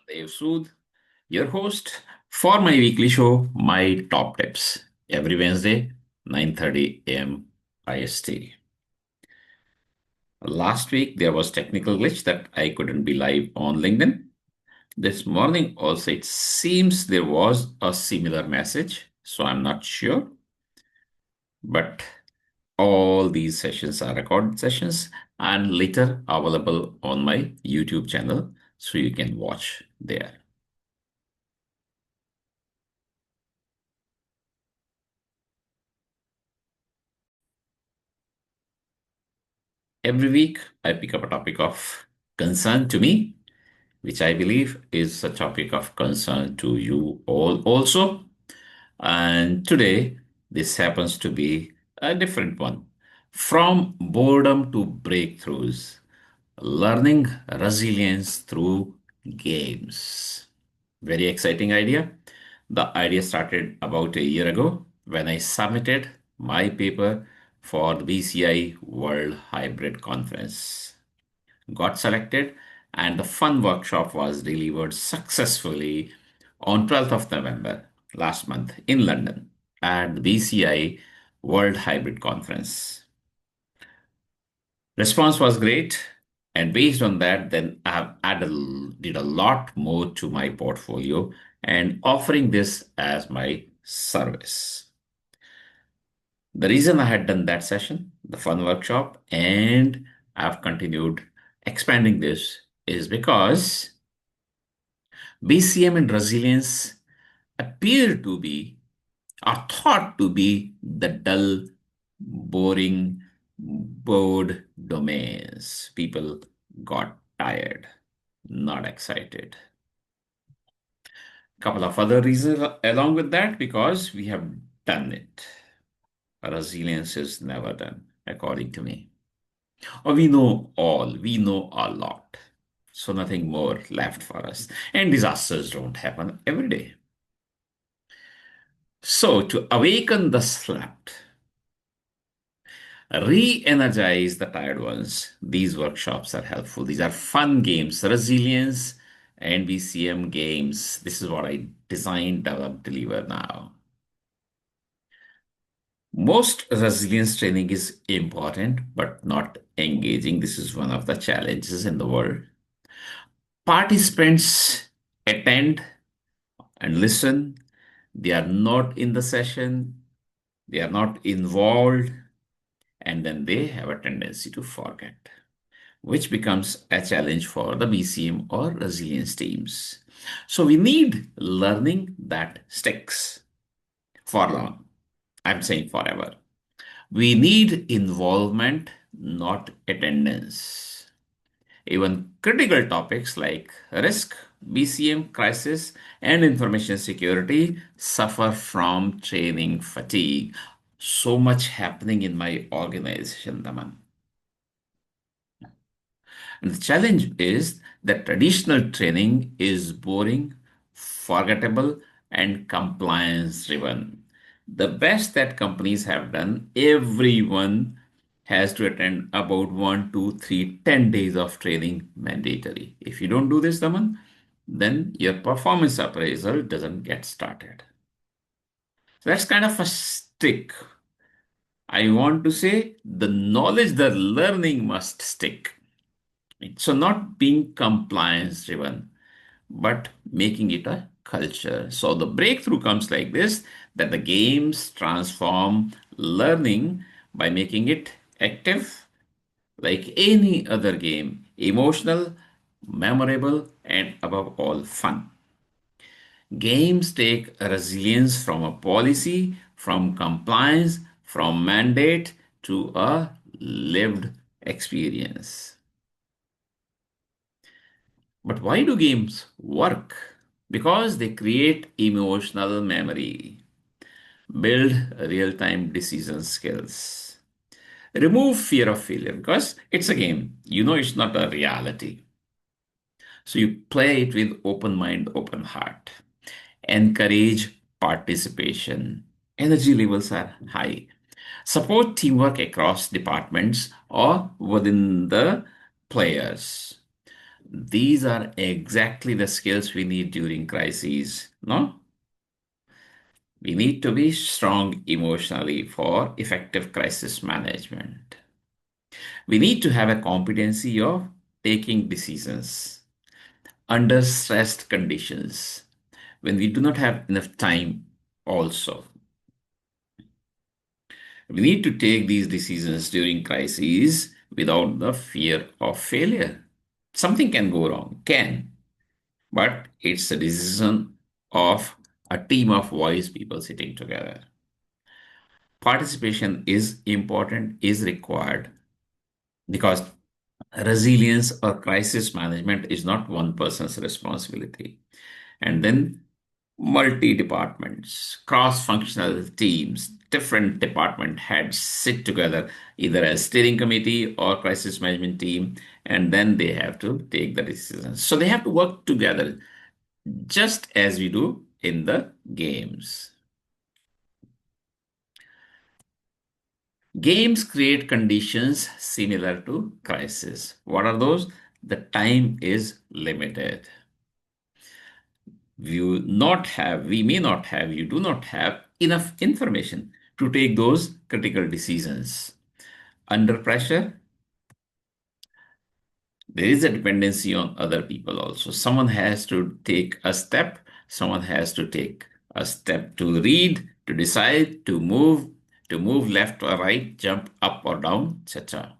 Dev Sood, your host for my weekly show, My Top Tips, every Wednesday, 9:30 a.m. IST. Last week, there was technical glitch that I couldn't be live on LinkedIn. This morning, also, it seems there was a similar message, so I'm not sure. But all these sessions are recorded sessions and later available on my YouTube channel, so you can watch there. Every week, I pick up a topic of concern to me, which I believe is a topic of concern to you all also. And today, this happens to be a different one. From boredom to breakthroughs, learning resilience through games. Very exciting idea. The idea started about a year ago when I submitted my paper for the BCI World Hybrid Conference. Got selected, and the fun workshop was delivered successfully on 12th of November last month in London at the BCI World Hybrid Conference. Response was great, and based on that, then I have did a lot more to my portfolio and offering this as my service. The reason I had done that session, the fun workshop, and I've continued expanding this is because BCM and resilience appear to be, are thought to be the dull, boring, bored domains. People got tired, not excited. Couple of other reasons along with that because we have done it. Resilience is never done, according to me. Or we know all, we know a lot. So nothing more left for us. And disasters don't happen every day. So to awaken the slept, re-energize the tired ones, these workshops are helpful. These are fun games, resilience and BCM games. This is what I design, develop, deliver now. Most resilience training is important, but not engaging. This is one of the challenges in the world. Participants attend and listen. They are not in the session, they are not involved, and then they have a tendency to forget, which becomes a challenge for the BCM or resilience teams. So we need learning that sticks for long. I'm saying forever. We need involvement, not attendance. Even critical topics like risk, BCM crisis, and information security suffer from training fatigue. So much happening in my organization, Daman. And the challenge is that traditional training is boring, forgettable, and compliance driven. The best that companies have done, everyone has to attend about 1, 2, 3, 10 days of training mandatory. If you don't do this, Daman, then your performance appraisal doesn't get started. So that's kind of a stick. I want to say the knowledge, the learning must stick. So, not being compliance driven, but making it a culture. So, the breakthrough comes like this that the games transform learning by making it active, like any other game, emotional, memorable, and above all, fun. Games take resilience from a policy, from compliance, from mandate to a lived experience. But why do games work? Because they create emotional memory, build real time decision skills, remove fear of failure because it's a game. You know it's not a reality. So you play it with open mind, open heart. Encourage participation. Energy levels are high. Support teamwork across departments or within the players. These are exactly the skills we need during crises. No, we need to be strong emotionally for effective crisis management. We need to have a competency of taking decisions under stressed conditions when we do not have enough time also. We need to take these decisions during crises without the fear of failure. Something can go wrong, can, but it's a decision of a team of wise people sitting together. Participation is important, is required because resilience or crisis management is not one person's responsibility. And then multi departments, cross functional teams, different department heads sit together either as steering committee or crisis management team, and then they have to take the decisions. So they have to work together just as we do in the games. Games create conditions similar to crisis. What are those? The time is limited. We may not have, you do not have enough information to take those critical decisions. Under pressure, there is a dependency on other people also. Someone has to take a step, someone has to take a step to read, to decide, to move left or right, jump up or down, etc.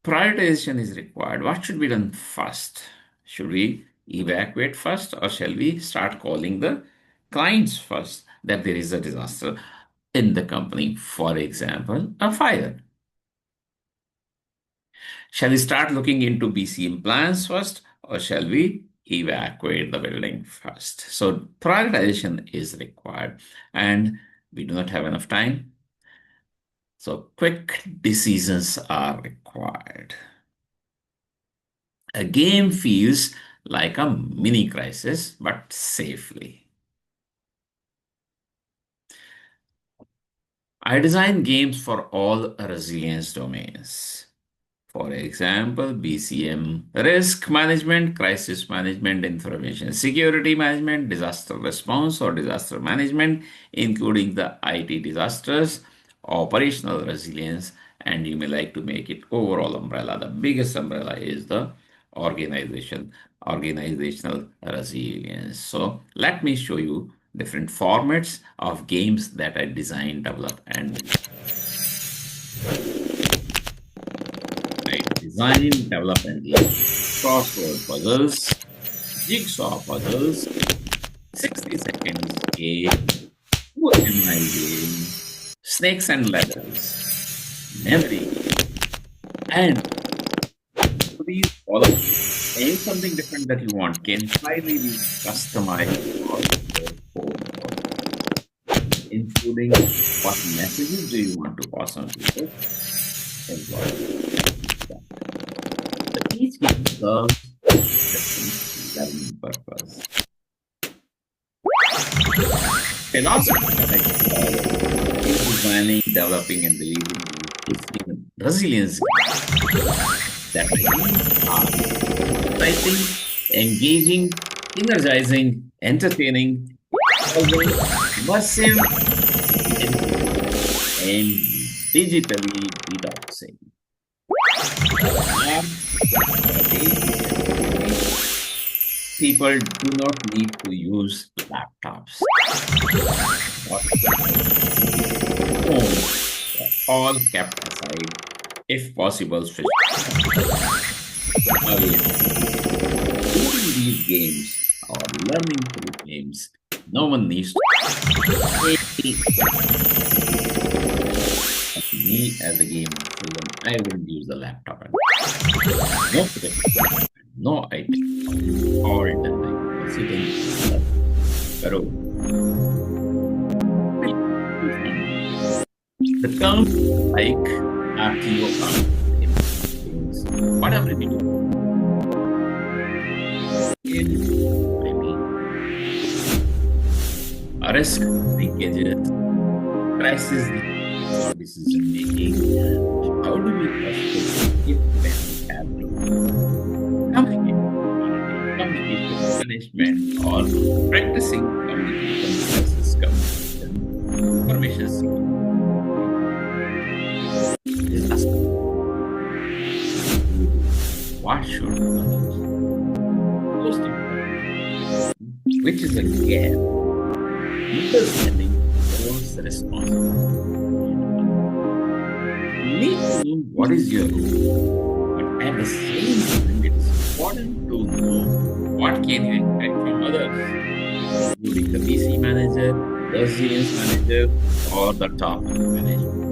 Prioritization is required. What should be done first? Should we evacuate first, or shall we start calling the clients first that there is a disaster in the company? For example, a fire. Shall we start looking into BCM plans first, or shall we evacuate the building first? So, prioritization is required, and we do not have enough time. So, quick decisions are required. A game feels like a mini crisis, but safely. I design games for all resilience domains. For example, BCM, risk management, crisis management, information security management, disaster response or disaster management, including the IT disasters, operational resilience, and you may like to make it overall umbrella. The biggest umbrella is the organization, organizational resilience. So let me show you different formats of games that I design, develop, and design, develop, and lead. Crossword puzzles, jigsaw puzzles, 60 seconds game, who am I game, snakes and ladders, memory, and please follow. Any something different that you want can highly be customized for your phone, including what messages do you want to pass on to your employees. Each game serves different learning purpose. Philosophy that designing, developing, and releasing is even resilience that are exciting, engaging, energizing, entertaining, immersive, and digitally detoxing. People do not need to use laptops or phones. They're all kept aside, if possible, switched away. Doing these games or learning through games, no one needs to pay me as a game student. I wouldn't use the laptop. No protection, no IT, all done sitting. Pero the terms like RTO are whatever it is. I mean, risk linkages, crisis or decision making. How do we possibly if we have to? management, or practicing communication versus communication, information security, disaster responsibility. What should others? Most importantly, which is a gap, understanding roles, responsibility, and autonomy. You need to know what is your role, but at the same time, it is important to know what can you expect from others, including the BC manager, the resilience manager, or the top management.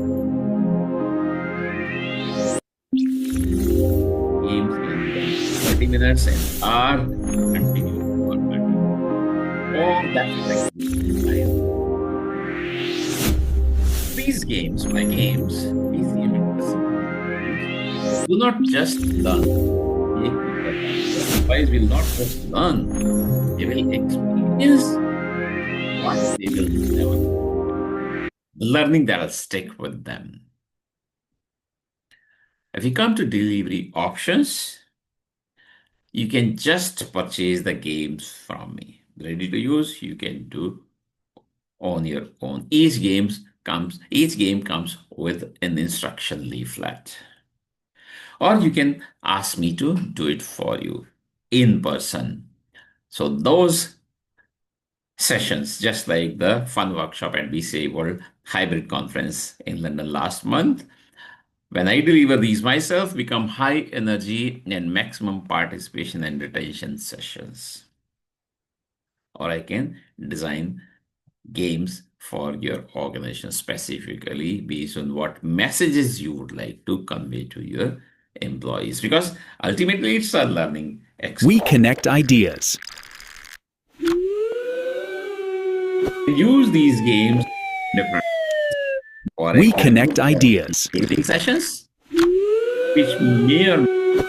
Games can run for 30 minutes, an hour, and continue for 30 minutes. All that flexibility is valuable. These games, my games, BCM and resilience games, do not just learn. Make people learn. Your employees will not just learn, they will experience what they will never forget. Learning that will stick with them. If you come to delivery options, you can just purchase the games from me. Ready to use, you can do on your own. Each game comes with an instruction leaflet. Or you can ask me to do it for you in person. So those sessions, just like the fun workshop at BCA World Hybrid Conference in London last month, when I deliver these myself, become high energy and maximum participation and retention sessions. Or I can design games for your organization specifically based on what messages you would like to convey to your employees, because ultimately it's a learning We experience. connect ideas. Use these games in different, or I We can do connect for ideas. training sessions, which may or may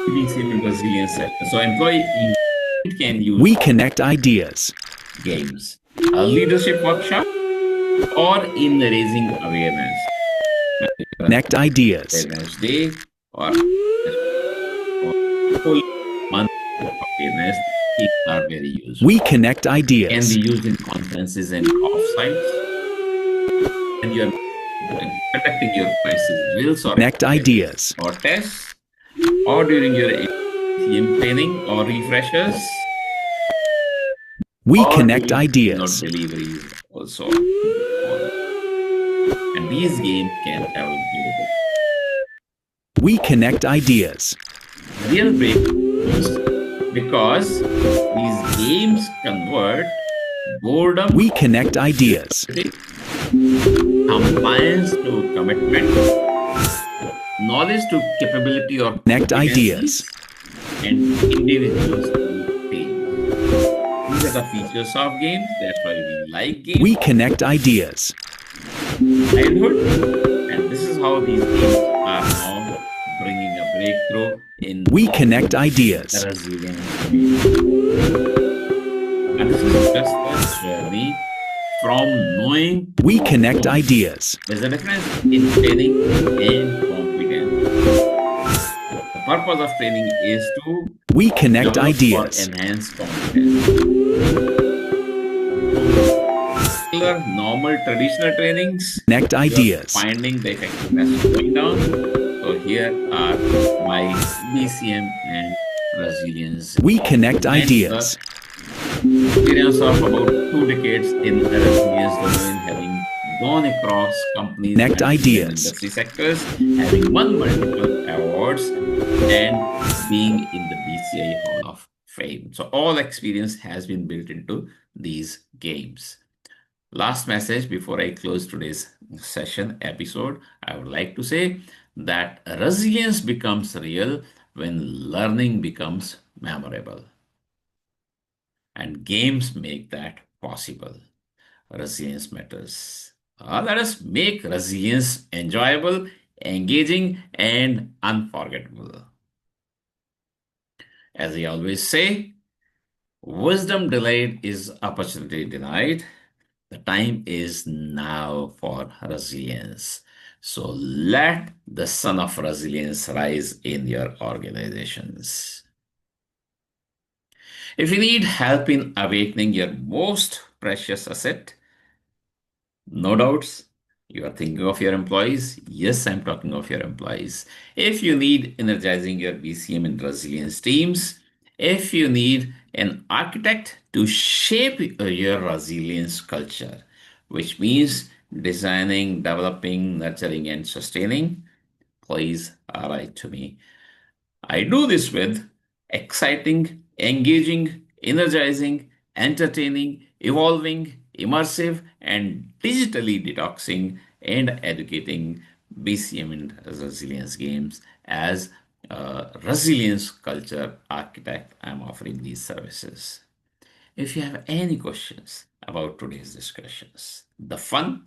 be same in resilience sessions. So employee engagement can use We connect ideas. games, a leadership workshop, or in raising awareness, Connect ideas. awareness day, or or full month awareness. These are very We useful. connect Can be ideas. used in conferences and offsites when you are conducting your crisis drills or Connect exercises ideas. or tests, or during your ATM training or refreshers, We or connect during ideas. deliveries also you can follow. And these games can travel globally. We connect ideas. The real breakthrough comes because these games convert boredom We connect to ideas. curiosity, compliance to commitment, knowledge to capability or Connect ideas. competencies, and individuals to teams. These are the features of games. That's why we like We games connect ideas. in childhood. And this is how these games are now bringing a breakthrough in We the connect ideas. resilience domain. And this is just a journey from knowing We to connect knowing. ideas. There's a difference in training and competence. The purpose of training is to We connect develop or ideas. enhance competence. So, regular, normal, traditional trainings, Connect you're ideas. finding the effectiveness going down. So here are my BCM and resilience We games. connect And the ideas. experience of about 2 decades in a resilience domain, having gone across companies Connect and different ideas. industry sectors, having won multiple awards, and being in the BCI Hall of Fame. So all experience has been built into these games. Last message before I close today's session episode, I would like to say that resilience becomes real when learning becomes memorable, and games make that possible. Resilience matters. Let us make resilience enjoyable, engaging, and unforgettable. As I always say, wisdom delayed is opportunity denied. The time is now for resilience. So let the sun of resilience rise in your organizations. If you need help in awakening your most precious asset, no doubts. You are thinking of your employees? Yes, I'm talking of your employees. If you need energizing your BCM and resilience teams, if you need an architect to shape your resilience culture, which means designing, developing, nurturing, and sustaining, please write to me. I do this with exciting, engaging, energizing, entertaining, evolving, immersive, and digitally detoxing and educating BCM and resilience games as a resilience culture architect. I'm offering these services. If you have any questions about today's discussions, the fun,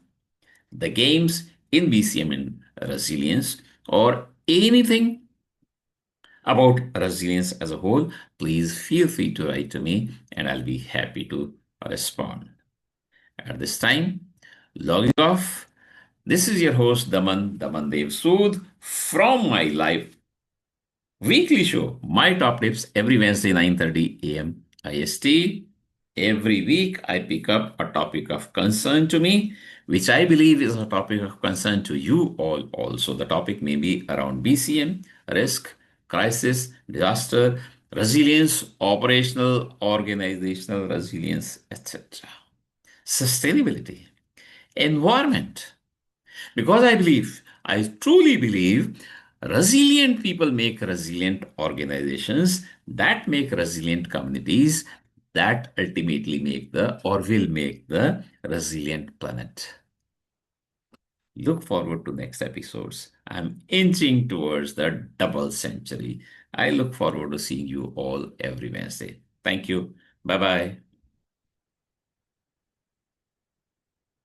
the games in BCM and resilience, or anything about resilience as a whole, please feel free to write to me and I'll be happy to respond. At this time, logging off. This is your host Daman Dev Sood from my live weekly show, My Top Tips, every Wednesday 9:30 a.m. IST. Every week I pick up a topic of concern to me, which I believe is a topic of concern to you all also. The topic may be around BCM, risk, crisis, disaster, resilience, operational, organizational resilience, etc. Sustainability, environment, because I truly believe, resilient people make resilient organizations that make resilient communities that ultimately make the or will make the resilient planet. Look forward to next episodes. I'm inching towards the double century. I look forward to seeing you all every Wednesday. Thank you. Bye bye.